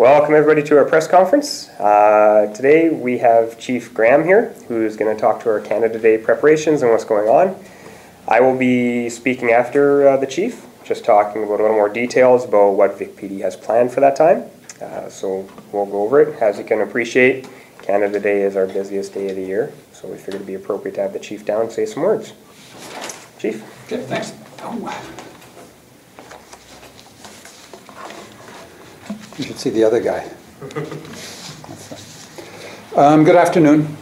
Welcome everybody to our press conference. Today we have Chief Graham here, who's going to talk to our Canada Day preparations and what's going on. I will be speaking after the Chief, just talking about a little more details about what VicPD has planned for that time. So we'll go over it. As you can appreciate, Canada Day is our busiest day of the year, so we figured it'd be appropriate to have the Chief down and say some words. Chief. Okay, thanks. You should see the other guy. Good afternoon.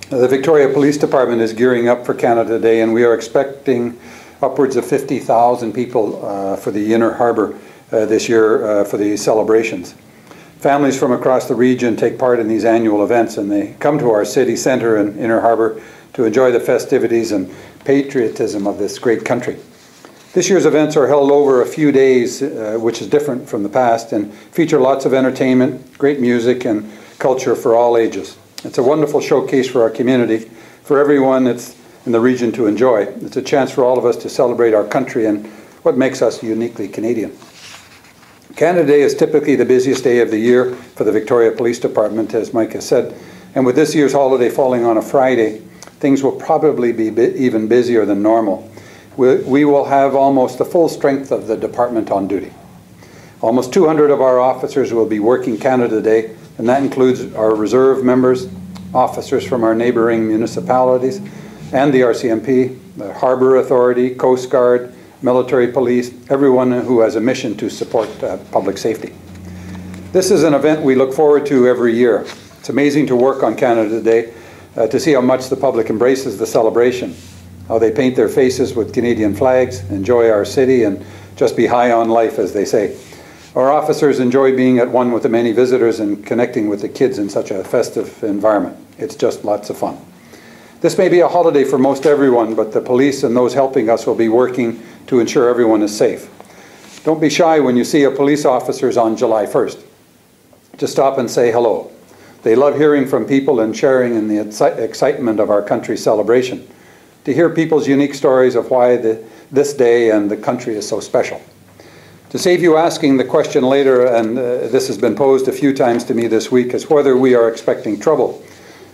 The Victoria Police Department is gearing up for Canada Day, and we are expecting upwards of 50,000 people for the Inner Harbour this year for the celebrations. Families from across the region take part in these annual events, and they come to our city centre in Inner Harbour to enjoy the festivities and patriotism of this great country. This year's events are held over a few days, which is different from the past, and feature lots of entertainment, great music, and culture for all ages. It's a wonderful showcase for our community, for everyone that's in the region to enjoy. It's a chance for all of us to celebrate our country and what makes us uniquely Canadian. Canada Day is typically the busiest day of the year for the Victoria Police Department, as Mike has said, and with this year's holiday falling on a Friday, things will probably be even busier than normal. We will have almost the full strength of the department on duty. Almost 200 of our officers will be working Canada Day, and that includes our reserve members, officers from our neighbouring municipalities, and the RCMP, the Harbour Authority, Coast Guard, military police, everyone who has a mission to support public safety. This is an event we look forward to every year. It's amazing to work on Canada Day, to see how much the public embraces the celebration, how they paint their faces with Canadian flags, enjoy our city, and just be high on life, as they say. Our officers enjoy being at one with the many visitors and connecting with the kids in such a festive environment. It's just lots of fun. This may be a holiday for most everyone, but the police and those helping us will be working to ensure everyone is safe. Don't be shy when you see a police officers on July 1st. Just stop and say hello. They love hearing from people and sharing in the excitement of our country's celebration, to hear people's unique stories of why this day and the country is so special. To save you asking the question later, and this has been posed a few times to me this week, is whether we are expecting trouble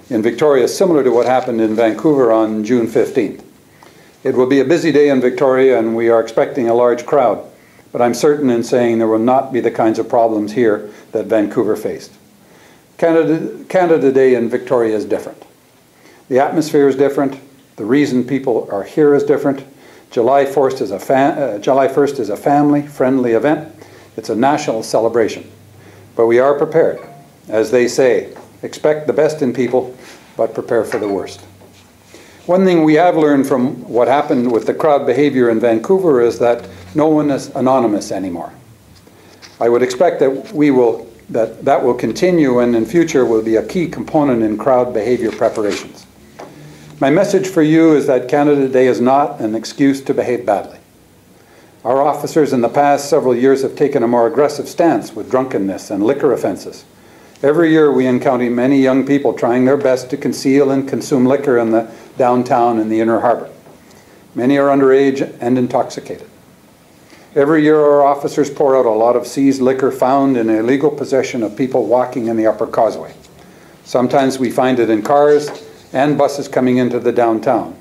in Victoria, similar to what happened in Vancouver on June 15th. It will be a busy day in Victoria, and we are expecting a large crowd, but I'm certain in saying there will not be the kinds of problems here that Vancouver faced. Canada Day in Victoria is different. The atmosphere is different. The reason people are here is different. July 1st is a family-friendly event. It's a national celebration. But we are prepared. As they say, expect the best in people, but prepare for the worst. One thing we have learned from what happened with the crowd behavior in Vancouver is that no one is anonymous anymore. I would expect that that will continue, and in future will be a key component in crowd behavior preparations. My message for you is that Canada Day is not an excuse to behave badly. Our officers in the past several years have taken a more aggressive stance with drunkenness and liquor offences. Every year we encounter many young people trying their best to conceal and consume liquor in the downtown and the Inner Harbour. Many are underage and intoxicated. Every year our officers pour out a lot of seized liquor found in illegal possession of people walking in the Upper Causeway. Sometimes we find it in cars and buses coming into the downtown,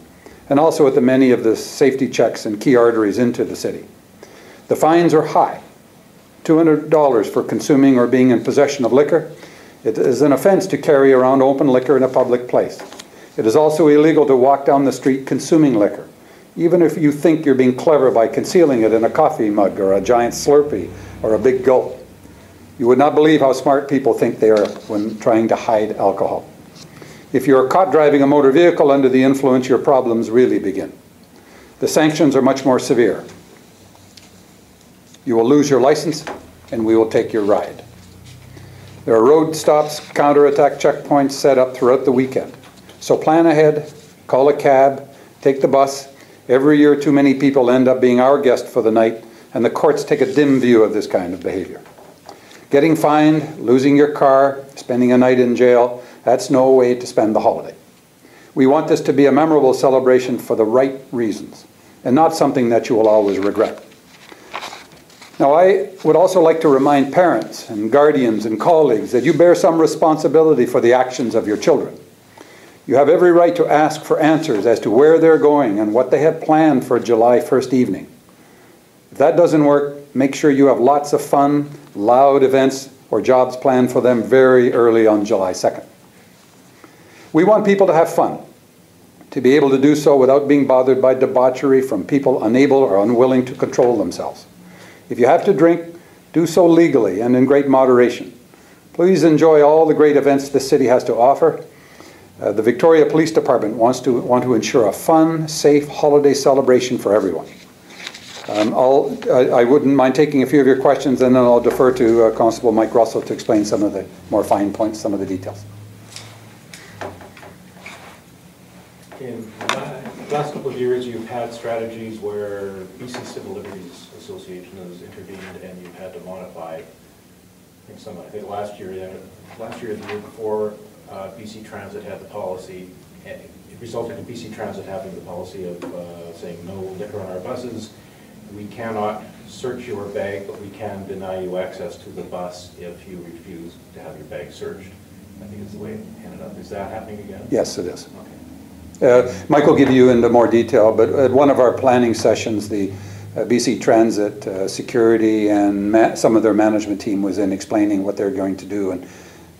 and also at the many of the safety checks and key arteries into the city. The fines are high. $200 for consuming or being in possession of liquor. It is an offense to carry around open liquor in a public place. It is also illegal to walk down the street consuming liquor, even if you think you're being clever by concealing it in a coffee mug or a giant Slurpee or a big gulp. You would not believe how smart people think they are when trying to hide alcohol. If you are caught driving a motor vehicle under the influence, your problems really begin. The sanctions are much more severe. You will lose your license, and we will take your ride. There are road stops, counterattack checkpoints set up throughout the weekend. So plan ahead, call a cab, take the bus. Every year too many people end up being our guest for the night, and the courts take a dim view of this kind of behavior. Getting fined, losing your car, spending a night in jail, that's no way to spend the holiday. We want this to be a memorable celebration for the right reasons, and not something that you will always regret. Now, I would also like to remind parents and guardians and colleagues that you bear some responsibility for the actions of your children. You have every right to ask for answers as to where they're going and what they have planned for July 1st evening. If that doesn't work, make sure you have lots of fun, loud events, or jobs planned for them very early on July 2nd. We want people to have fun, to be able to do so without being bothered by debauchery from people unable or unwilling to control themselves. If you have to drink, do so legally and in great moderation. Please enjoy all the great events the city has to offer. The Victoria Police Department want to ensure a fun, safe holiday celebration for everyone. I wouldn't mind taking a few of your questions, and then I'll defer to Constable Mike Russell to explain some of the more fine points, some of the details. In the last couple of years, you've had strategies where BC Civil Liberties Association has intervened, and you've had to modify. I think last year, the year before, BC Transit had the policy. It resulted in BC Transit having the policy of saying no liquor on our buses. We cannot search your bag, but we can deny you access to the bus if you refuse to have your bag searched. I think it's the way it ended up. Is that happening again? Yes, it is. Okay. Mike will give you into more detail, but at one of our planning sessions, the BC Transit security and some of their management team was in explaining what they're going to do,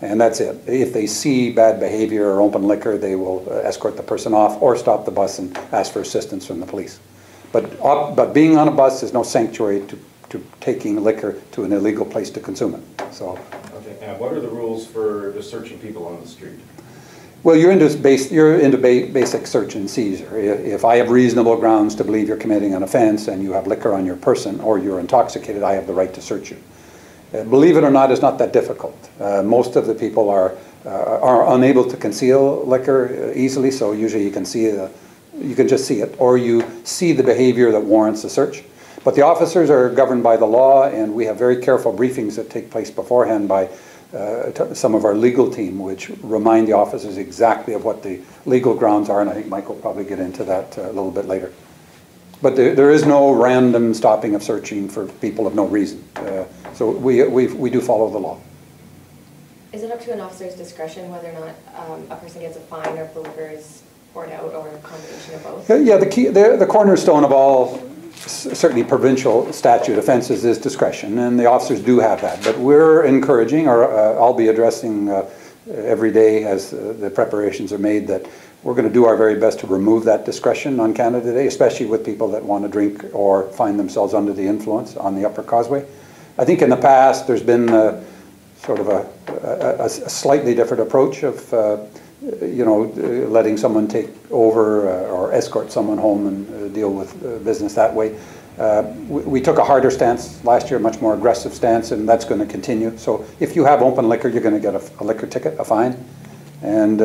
and that's it. If they see bad behavior or open liquor, they will escort the person off or stop the bus and ask for assistance from the police. But being on a bus is no sanctuary to taking liquor to an illegal place to consume it. So. Okay. And what are the rules for just searching people on the street? Well, you're into basic search and seizure. If I have reasonable grounds to believe you're committing an offense and you have liquor on your person or you're intoxicated, I have the right to search you. Believe it or not, it's not that difficult. Most of the people are unable to conceal liquor easily, so usually you can just see it, or you see the behavior that warrants a search. But the officers are governed by the law, and we have very careful briefings that take place beforehand by some of our legal team, which remind the officers exactly of what the legal grounds are, and I think Mike will probably get into that a little bit later. But there is no random stopping of searching for people of no reason. So we do follow the law. Is it up to an officer's discretion whether or not a person gets a fine or if the liquor is poured out, or a combination of both? Yeah, the cornerstone of all certainly provincial statute offenses is discretion, and the officers do have that. But we're encouraging, or I'll be addressing every day as the preparations are made, that we're going to do our very best to remove that discretion on Canada Day, especially with people that want to drink or find themselves under the influence on the Upper Causeway. I think in the past there's been sort of a slightly different approach of letting someone take over or escort someone home and deal with business that way. We took a harder stance last year, a much more aggressive stance, and that's going to continue. So if you have open liquor, you're going to get a liquor ticket, a fine. And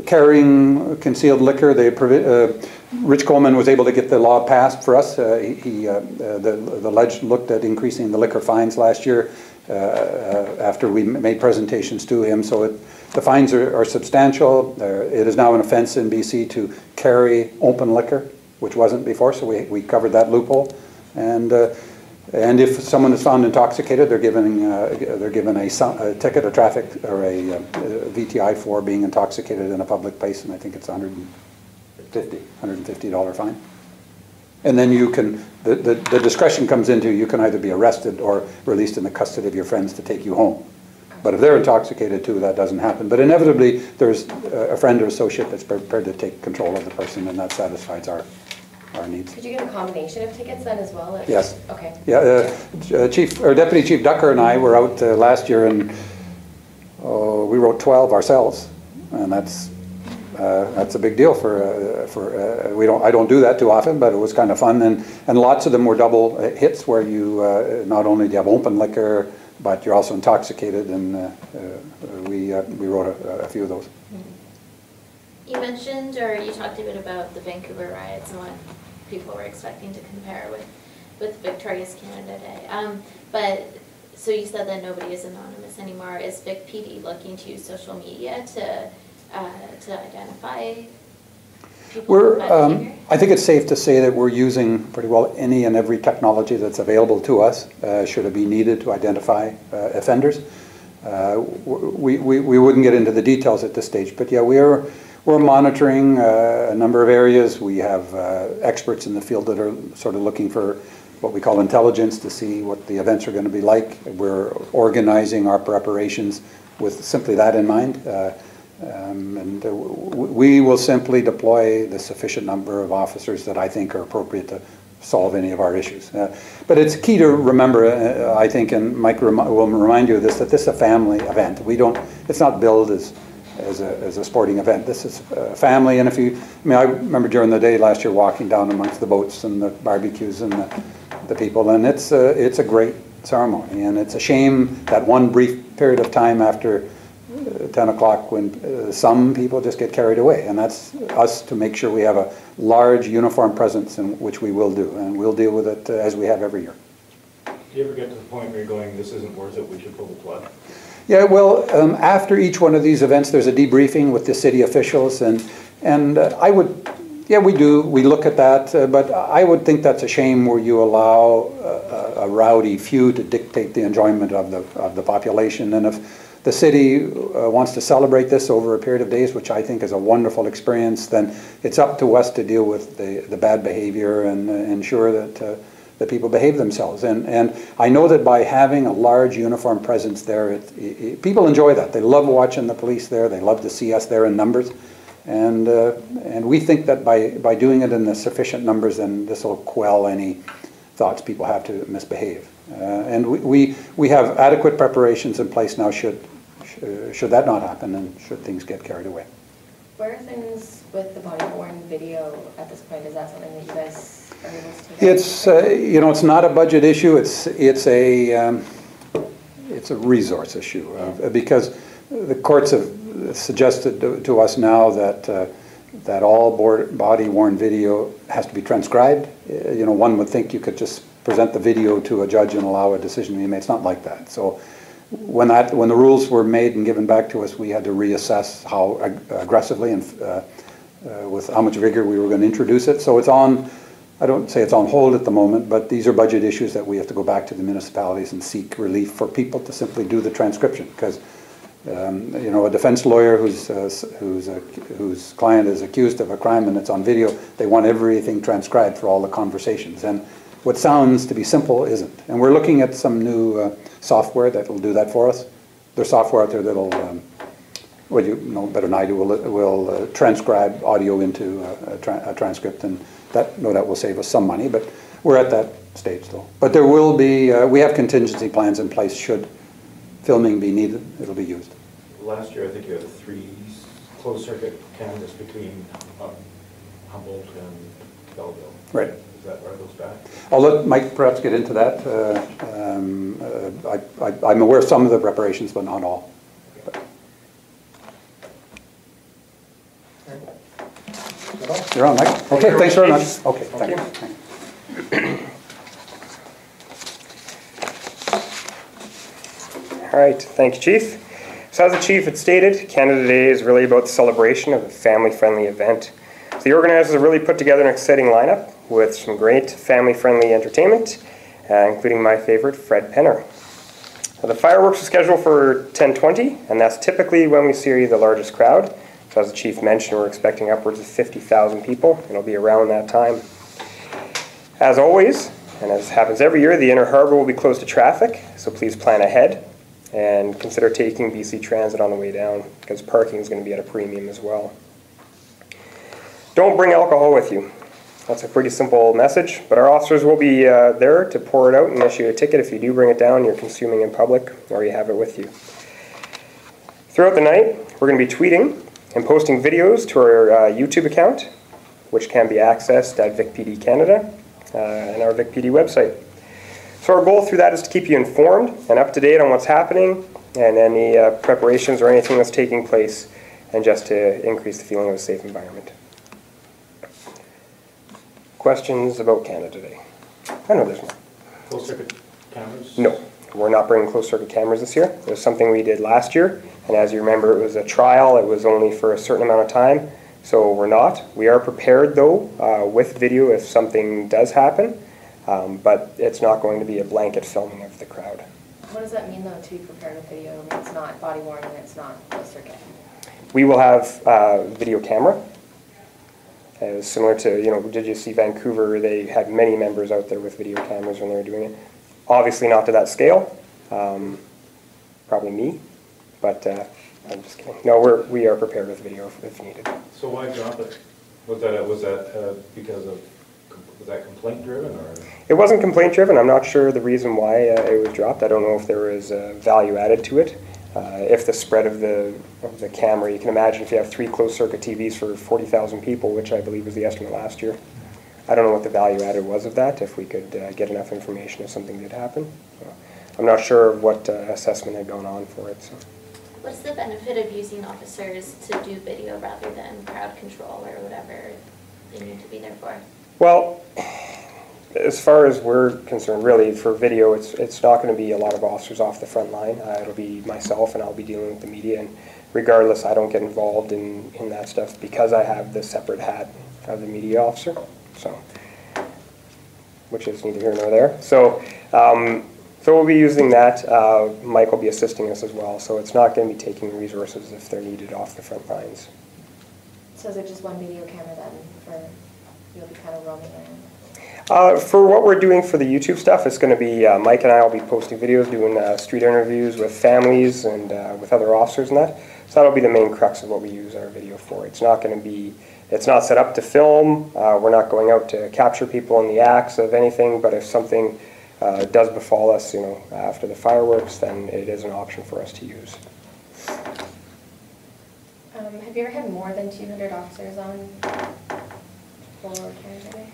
carrying concealed liquor, Rich Coleman was able to get the law passed for us. The Ledge looked at increasing the liquor fines last year after we made presentations to him. So the fines are substantial. It is now an offense in BC to carry open liquor, which wasn't before, so we covered that loophole. And if someone is found intoxicated, they're given a ticket, a traffic, or a VTI for being intoxicated in a public place, and I think it's $150 fine. And then you can, the discretion comes into, you can either be arrested or released in the custody of your friends to take you home. But if they're intoxicated too, that doesn't happen. But inevitably, there's a friend or associate that's prepared to take control of the person, and that satisfies our needs. Could you get a combination of tickets then as well? Yes. Okay. Yeah, Deputy Chief Ducker and I were out last year, and we wrote 12 ourselves, and that's a big deal I don't do that too often, but it was kind of fun, and lots of them were double hits where you not only do you have open liquor, but you're also intoxicated, and we wrote a few of those. You mentioned, or you talked a bit about the Vancouver riots and what people were expecting to compare with Victoria's Canada Day. But so you said that nobody is anonymous anymore. Is VicPD looking to use social media to identify? We're, bad behavior? I think it's safe to say that we're using pretty well any and every technology that's available to us, should it be needed to identify offenders. We wouldn't get into the details at this stage, but yeah, we're monitoring a number of areas. We have experts in the field that are sort of looking for what we call intelligence to see what the events are going to be like. We're organizing our preparations with simply that in mind. We will simply deploy the sufficient number of officers that I think are appropriate to solve any of our issues. But it's key to remember, I think, and Mike will remind you of this, that this is a family event. It's not billed as a sporting event. This is a family, and I remember during the day last year walking down amongst the boats and the barbecues and the people, and it's a great ceremony, and it's a shame that one brief period of time after 10 o'clock when some people just get carried away, and that's us to make sure we have a large uniform presence, in which we will do, and we'll deal with it as we have every year. Do you ever get to the point where you're going, this isn't worth it, we should pull the plug? Yeah, well, after each one of these events, there's a debriefing with the city officials, and we do. We look at that, but I would think that's a shame where you allow a rowdy few to dictate the enjoyment of the population. And if the city wants to celebrate this over a period of days, which I think is a wonderful experience, then it's up to us to deal with the bad behavior and ensure that the people behave themselves. And I know that by having a large uniform presence there, people enjoy that. They love watching the police there. They love to see us there in numbers. And we think that by doing it in the sufficient numbers, then this will quell any thoughts people have to misbehave. And we have adequate preparations in place now should that not happen and should things get carried away. Where are things with the body-worn video at this point? Is that something that you guys are able to take? It's it's not a budget issue. It's a resource issue because the courts have suggested to us now that all body-worn video has to be transcribed. One would think you could just present the video to a judge and allow a decision to be made. It's not like that. So when the rules were made and given back to us, we had to reassess how aggressively and with how much vigor we were going to introduce it. So it's on, I don't say it's on hold at the moment, but these are budget issues that we have to go back to the municipalities and seek relief for people to simply do the transcription. Because a defense lawyer whose client is accused of a crime and it's on video, they want everything transcribed for all the conversations. And what sounds to be simple isn't. And we're looking at some new software that will do that for us. There's software out there that'll, well, you know better than I do, will transcribe audio into a transcript, and that no doubt will save us some money, but we're at that stage still. But there will be, we have contingency plans in place should filming be needed, it'll be used. Last year, I think you had 3 closed-circuit cameras between Humboldt and Belleville. Right. Are those back? I'll let Mike perhaps get into that. I'm aware of some of the preparations, but not all. You're on, Mike. Okay, thanks very much. Okay, thank you. All right, thank you, Chief. So as the Chief had stated, Canada Day is really about the celebration of a family-friendly event. So the organizers have really put together an exciting lineup with some great family-friendly entertainment, including my favorite, Fred Penner. Now, the fireworks are scheduled for 10:20, and that's typically when we see the largest crowd. So as the Chief mentioned, we're expecting upwards of 50,000 people, and it'll be around that time. As always, and as happens every year, the Inner Harbour will be closed to traffic, so please plan ahead and consider taking BC Transit on the way down, because parking is going to be at a premium as well. Don't bring alcohol with you. That's a pretty simple message, but our officers will be there to pour it out and issue a ticket if you do bring it down, you're consuming in public, or you have it with you. Throughout the night, we're going to be tweeting and posting videos to our YouTube account, which can be accessed at VicPD Canada and our VicPD website. So our goal through that is to keep you informed and up to date on what's happening and any preparations or anything that's taking place, and just to increase the feeling of a safe environment. Questions about Canada Day? I know there's more. Closed circuit cameras? No, we're not bringing closed circuit cameras this year. It was something we did last year, and as you remember, it was a trial. It was only for a certain amount of time, So we're not. We are prepared though with video if something does happen, but it's not going to be a blanket filming of the crowd. What does that mean though, to be prepared with video? I mean, it's not body worn and it's not closed circuit. We will have video camera. Similar to, did you see Vancouver? They had many members out there with video cameras when they were doing it. Obviously not to that scale. Probably me, but I'm just kidding. No, we are prepared with video if needed. So why drop it? Was that because of, was that complaint driven or? It wasn't complaint driven. I'm not sure the reason why it was dropped. I don't know if there was value added to it. If the spread of the camera, you can imagine if you have 3 closed circuit TVs for 40,000 people, which I believe was the estimate last year. I don't know what the value added was of that, if we could get enough information if something did happen. So I'm not sure what assessment had gone on for it. So. What's the benefit of using officers to do video rather than crowd control or whatever they need to be there for? Well, as far as we're concerned, really, for video, it's not going to be a lot of officers off the front line. It'll be myself, and I'll be dealing with the media. And regardless, I don't get involved in that stuff because I have the separate hat of the media officer. So, which is neither here nor there. So, so we'll be using that. Mike will be assisting us as well. So it's not going to be taking resources if they're needed off the front lines. So is it just one video camera then for you'll be kind of roaming around? For what we're doing for the YouTube stuff, it's going to be Mike and I will be posting videos, doing street interviews with families and with other officers and that. So that'll be the main crux of what we use our video for. It's not going to be, it's not set up to film. We're not going out to capture people in the acts of anything, but if something does befall us, after the fireworks, then it is an option for us to use. Have you ever had more than 200 officers on for Canada Day?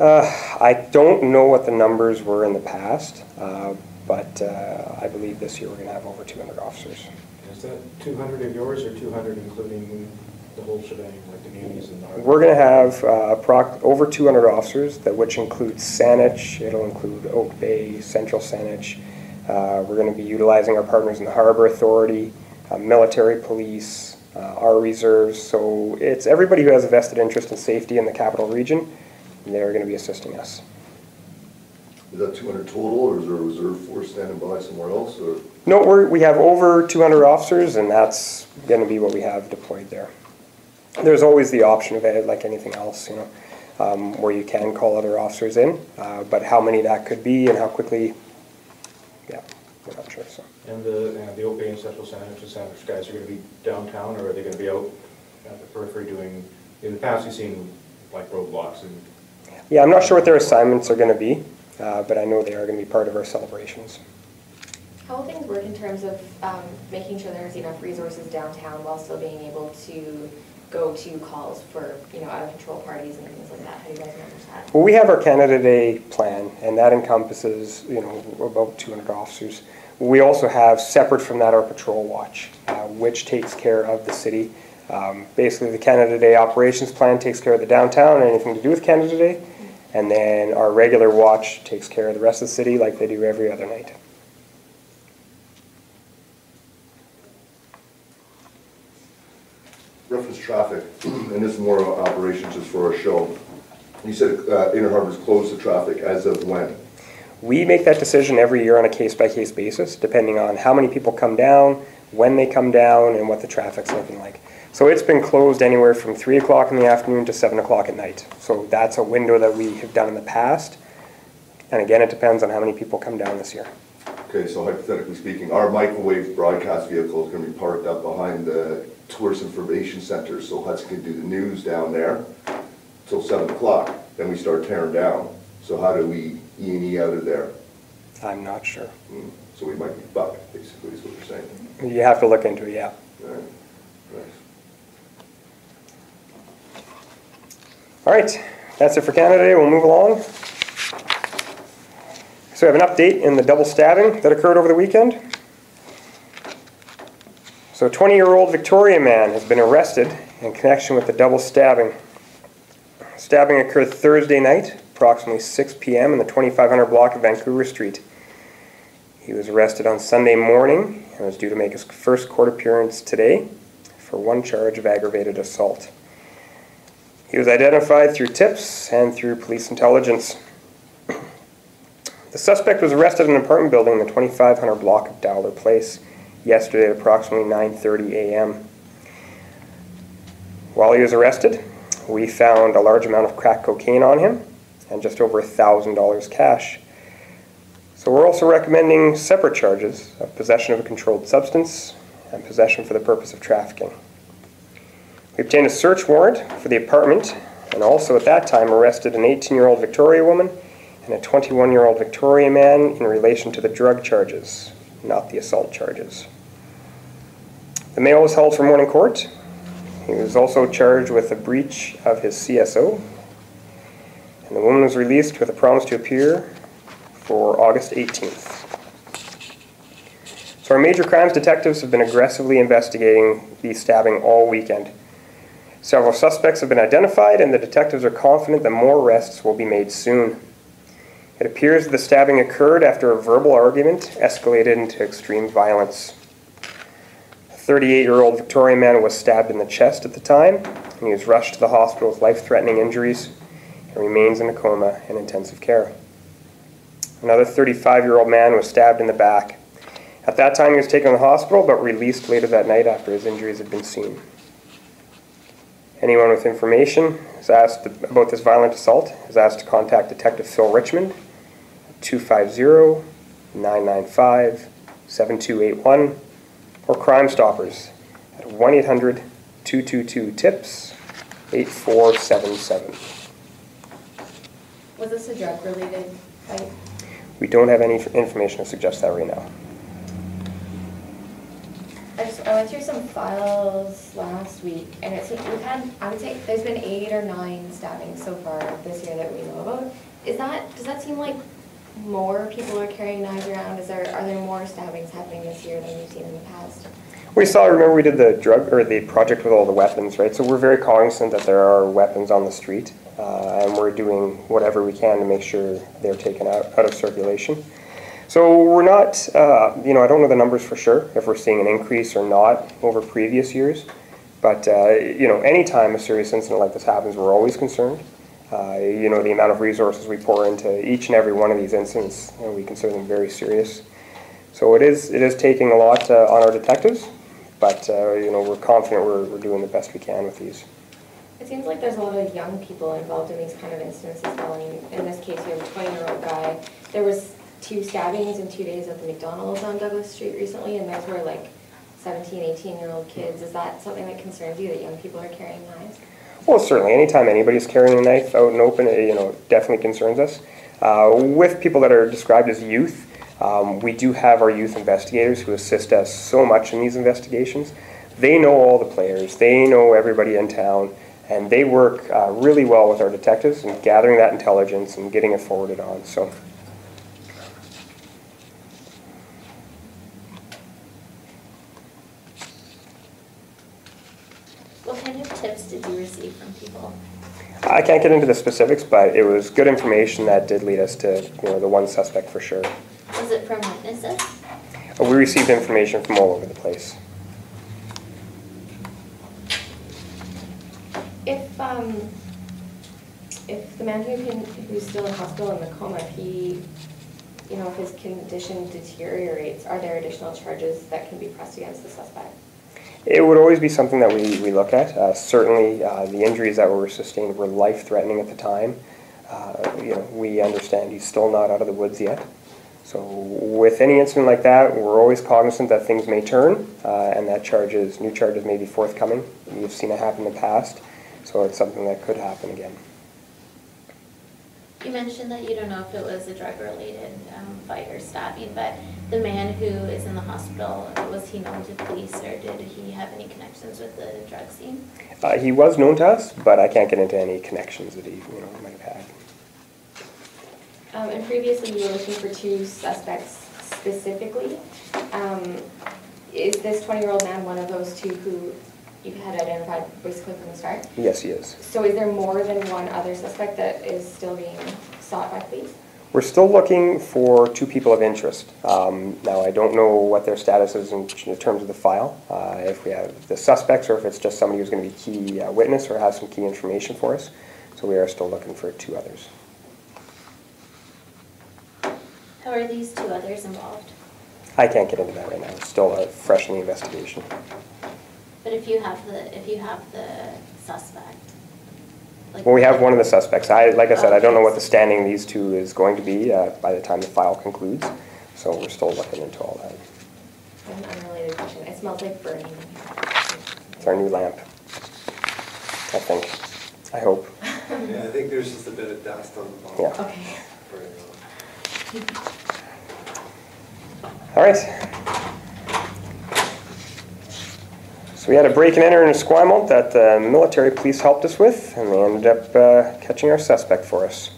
I don't know what the numbers were in the past, but I believe this year we're going to have over 200 officers. Is that 200 of yours or 200 including the whole shebang, like the munis and the harbor? We're going to have over 200 officers, which includes Saanich, it'll include Oak Bay, Central Saanich. We're going to be utilizing our partners in the Harbor Authority, military police, our reserves. So it's everybody who has a vested interest in safety in the capital region. They're going to be assisting us. Is that 200 total, or is there a reserve force standing by somewhere else? Or? No, we have over 200 officers, and that's going to be what we have deployed there. There's always the option of it, like anything else, where you can call other officers in, but how many that could be and how quickly, yeah, we're not sure. So. And the Oak Bay and Central Saanich and Sandwich guys are going to be downtown, or are they going to be out at the periphery doing? In the past, you've seen like roadblocks and. Yeah, I'm not sure what their assignments are going to be, but I know they are going to be part of our celebrations. How will things work in terms of making sure there's enough resources downtown while still being able to go to calls for out of control parties and things like that? How do you guys manage that? Well, we have our Canada Day plan, and that encompasses about 200 officers. We also have separate from that our patrol watch, which takes care of the city. Basically, the Canada Day operations plan takes care of the downtown and anything to do with Canada Day, and then our regular watch takes care of the rest of the city like they do every other night. Reference traffic, and this is more operations just for our show. You said Inner Harbor's closed to traffic as of when? We make that decision every year on a case-by-case basis, depending on how many people come down, when they come down, and what the traffic's looking like. So it's been closed anywhere from 3 o'clock in the afternoon to 7 o'clock at night. So that's a window that we have done in the past. And again, it depends on how many people come down this year. Okay, so hypothetically speaking, our microwave broadcast vehicle is going to be parked up behind the Tourist Information Center, so Hudson can do the news down there till 7 o'clock. Then we start tearing down. So how do we E&E out of there? I'm not sure. So we might be fucked, basically, is what you're saying. You have to look into it, yeah. Right. Right. All right, that's it for Canada Day. We'll move along. So we have an update in the double stabbing that occurred over the weekend. So a 20-year-old Victoria man has been arrested in connection with the double stabbing. Stabbing occurred Thursday night, approximately 6 p.m. in the 2500 block of Vancouver Street. He was arrested on Sunday morning and was due to make his first court appearance today for one charge of aggravated assault. He was identified through tips and through police intelligence. The suspect was arrested in an apartment building in the 2500 block of Dowler Place yesterday at approximately 9:30 a.m. While he was arrested, we found a large amount of crack cocaine on him and just over $1,000 cash. So we're also recommending separate charges of possession of a controlled substance and possession for the purpose of trafficking. We obtained a search warrant for the apartment and also at that time arrested an 18-year-old Victoria woman and a 21-year-old Victoria man in relation to the drug charges, not the assault charges. The male was held for morning court. He was also charged with a breach of his CSO, and the woman was released with a promise to appear for August 18th. So our major crimes detectives have been aggressively investigating the stabbing all weekend. Several suspects have been identified, and the detectives are confident that more arrests will be made soon. It appears the stabbing occurred after a verbal argument escalated into extreme violence. A 38-year-old Victorian man was stabbed in the chest at the time, and he was rushed to the hospital with life-threatening injuries and remains in a coma in intensive care. Another 35-year-old man was stabbed in the back. At that time, he was taken to the hospital, but released later that night after his injuries had been seen. Anyone with information is asked about this violent assault is asked to contact Detective Phil Richmond at 250-995-7281 or Crime Stoppers at 1-800-222-TIPS 8477. Was this a drug-related fight? We don't have any information to suggest that right now. I went through some files last week, and it seems we've had, I would say, there's been 8 or 9 stabbings so far this year that we know about. Does that seem like more people are carrying knives around? Are there more stabbings happening this year than we've seen in the past? Remember we did the the project with all the weapons, right? So we're very cognizant that there are weapons on the street, and we're doing whatever we can to make sure they're taken out of circulation. So we're not, I don't know the numbers for sure, if we're seeing an increase or not over previous years. But, anytime a serious incident like this happens, we're always concerned. The amount of resources we pour into each and every one of these incidents, we consider them very serious. So it is taking a lot on our detectives, but, we're confident we're doing the best we can with these. It seems like there's a lot of young people involved in these kind of incidents as well. In this case, you have a 20-year-old guy. There was 2 stabbings in 2 days at the McDonald's on Douglas Street recently, and those were like 17, 18-year-old kids. Is that something that concerns you, that young people are carrying knives? Well, certainly. Anytime anybody's carrying a knife out and open, it definitely concerns us. With people that are described as youth, we do have our youth investigators who assist us so much in these investigations. They know all the players. They know everybody in town, and they work really well with our detectives in gathering that intelligence and getting it forwarded on. So. What kind of tips did you receive from people? I can't get into the specifics, but it was good information that did lead us to the one suspect for sure. Was it from witnesses? We received information from all over the place. If the man who's still in hospital in the coma, if his condition deteriorates, are there additional charges that can be pressed against the suspect? It would always be something that we look at. Certainly, the injuries that were sustained were life-threatening at the time. We understand he's still not out of the woods yet. So with any incident like that, we're always cognizant that things may turn and that new charges may be forthcoming. You've seen it happen in the past, so it's something that could happen again. You mentioned that you don't know if it was a drug-related fight or stabbing, but the man who is in the hospital, was he known to police, or did he have any connections with the drug scene? He was known to us, but I can't get into any connections that he might have had. And previously you were looking for 2 suspects specifically. Is this 20-year-old man one of those 2 who you had identified basically from the start? Yes, he is. So is there more than one other suspect that is still being sought by police? We're still looking for 2 people of interest. Now, I don't know what their status is in terms of the file, if we have the suspects or if it's just somebody who's going to be key witness or has some key information for us. So we are still looking for 2 others. How are these 2 others involved? I can't get into that right now. It's still fresh in the investigation. But if you have the suspect. Like, Well, we have one of the suspects. Like I said, I don't know Okay. what the standing of these 2 is going to be by the time the file concludes. So we're still looking into all that. An unrelated question. It smells like burning. It's our new lamp, I think. I hope. Yeah, I think there's just a bit of dust on the bottom. Yeah. Okay. All right. So we had a break and enter in Esquimalt that the military police helped us with, and they ended up catching our suspect for us.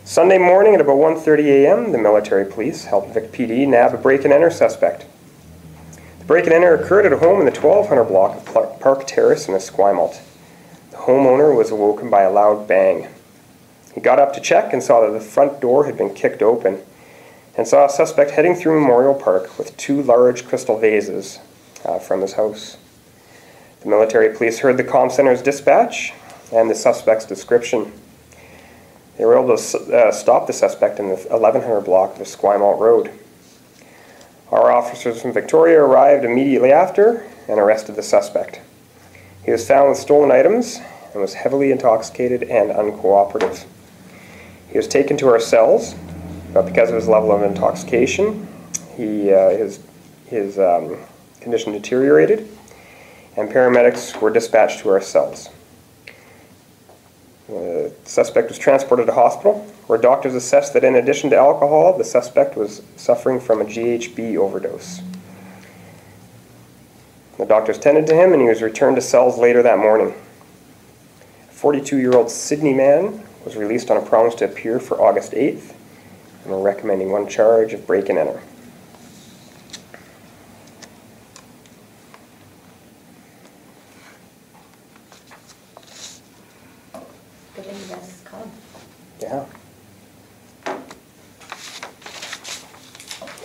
Sunday morning at about 1:30 a.m., the military police helped VicPD nab a break and enter suspect. The break and enter occurred at a home in the 1200 block of Park Terrace in Esquimalt. The homeowner was awoken by a loud bang. He got up to check and saw that the front door had been kicked open, and saw a suspect heading through Memorial Park with 2 large crystal vases from his house. The military police heard the comm center's dispatch and the suspect's description. They were able to stop the suspect in the 1100 block of Esquimalt Road. Our officers from Victoria arrived immediately after and arrested the suspect. He was found with stolen items and was heavily intoxicated and uncooperative. He was taken to our cells, but because of his level of intoxication, his condition deteriorated, and paramedics were dispatched to our cells. The suspect was transported to hospital, where doctors assessed that in addition to alcohol, the suspect was suffering from a GHB overdose. The doctors tended to him, and he was returned to cells later that morning. A 42-year-old Sydney man was released on a promise to appear for August 8th, and we're recommending 1 charge of break and enter. Good thing you guys called. Yeah.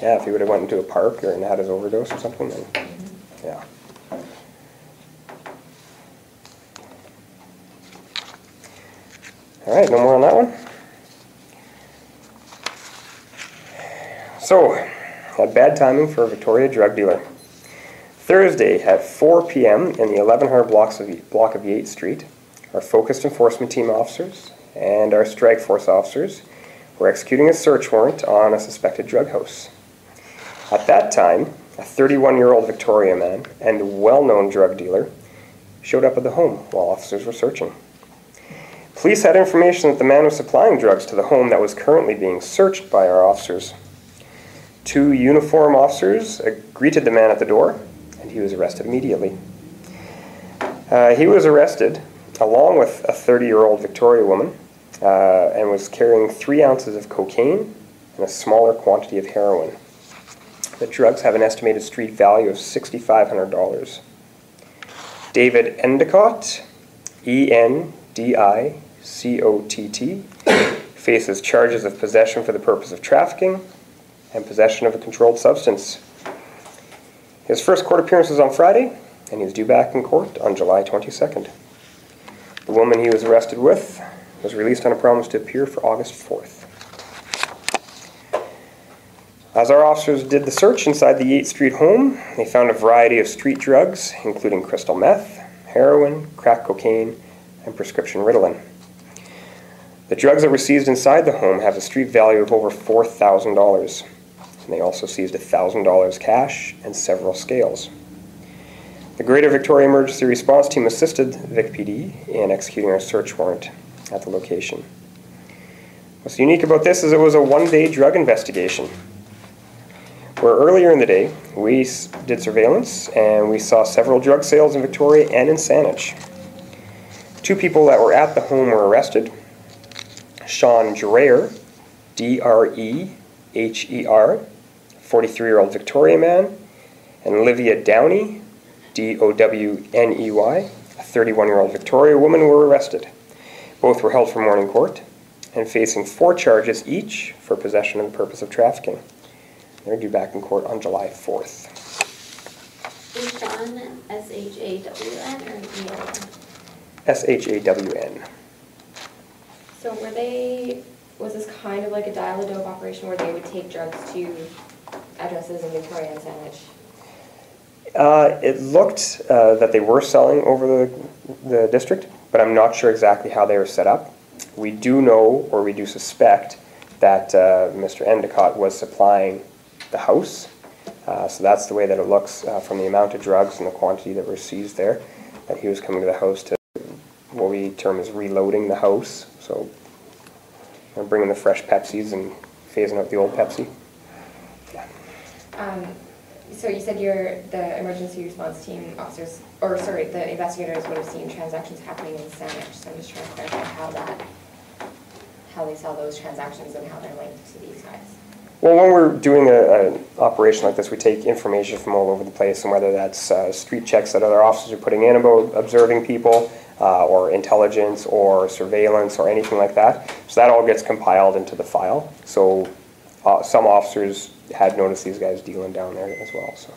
Yeah, if he would have went into a park or had his overdose or something, then, yeah. All right, no more on that one. So, had bad timing for a Victoria drug dealer. Thursday at 4 p.m. in the 1100 block of Yates Street, our focused enforcement team officers and our strike force officers were executing a search warrant on a suspected drug house. At that time, a 31-year-old Victoria man and a well-known drug dealer showed up at the home while officers were searching. Police had information that the man was supplying drugs to the home that was currently being searched by our officers. 2 uniformed officers greeted the man at the door, and he was arrested immediately. He was arrested along with a 30-year-old Victoria woman and was carrying 3 ounces of cocaine and a smaller quantity of heroin. The drugs have an estimated street value of $6,500. David Endicott, E-N-D-I-C-O-T-T, faces charges of possession for the purpose of trafficking and possession of a controlled substance. His first court appearance was on Friday, and he's due back in court on July 22nd. The woman he was arrested with was released on a promise to appear for August 4th. As our officers did the search inside the Yates Street home, they found a variety of street drugs, including crystal meth, heroin, crack cocaine, and prescription Ritalin. The drugs that were seized inside the home have a street value of over $4,000, and they also seized $1,000 cash and several scales. The Greater Victoria Emergency Response Team assisted VicPD in executing our search warrant at the location. What's unique about this is it was a 1-day drug investigation, where earlier in the day we did surveillance and we saw several drug sales in Victoria and in Saanich. 2 people that were at the home were arrested. Sean Dreher, D-R-E-H-E-R, 43-year-old Victoria man, and Olivia Downey, D-O-W-N-E-Y, a 31-year-old Victoria woman, were arrested. Both were held for morning court, and facing 4 charges each for possession of the purpose of trafficking. They're due back in court on July 4th. Is Sean S-H-A-W-N or E-O-N? S-H-A-W-N. So was this kind of like a dial-a-dope operation where they would take drugs to addresses in Victoria and Sandwich? It looked that they were selling over the district, but I'm not sure exactly how they were set up. We do know, or we do suspect, that Mr. Endicott was supplying the house. So that's the way that it looks from the amount of drugs and the quantity that were seized there, that he was coming to the house to what we term as reloading the house. So bringing the fresh Pepsis and phasing out the old Pepsi. So you said the emergency response team officers, or sorry, the investigators would have seen transactions happening in Sandwich. So I'm just trying to clarify how they saw those transactions and how they're linked to these guys. Well, when we're doing an operation like this, we take information from all over the place, and whether that's street checks that other officers are putting in about observing people, or intelligence, or surveillance, or anything like that. So that all gets compiled into the file. So some officers had noticed these guys dealing down there as well. So.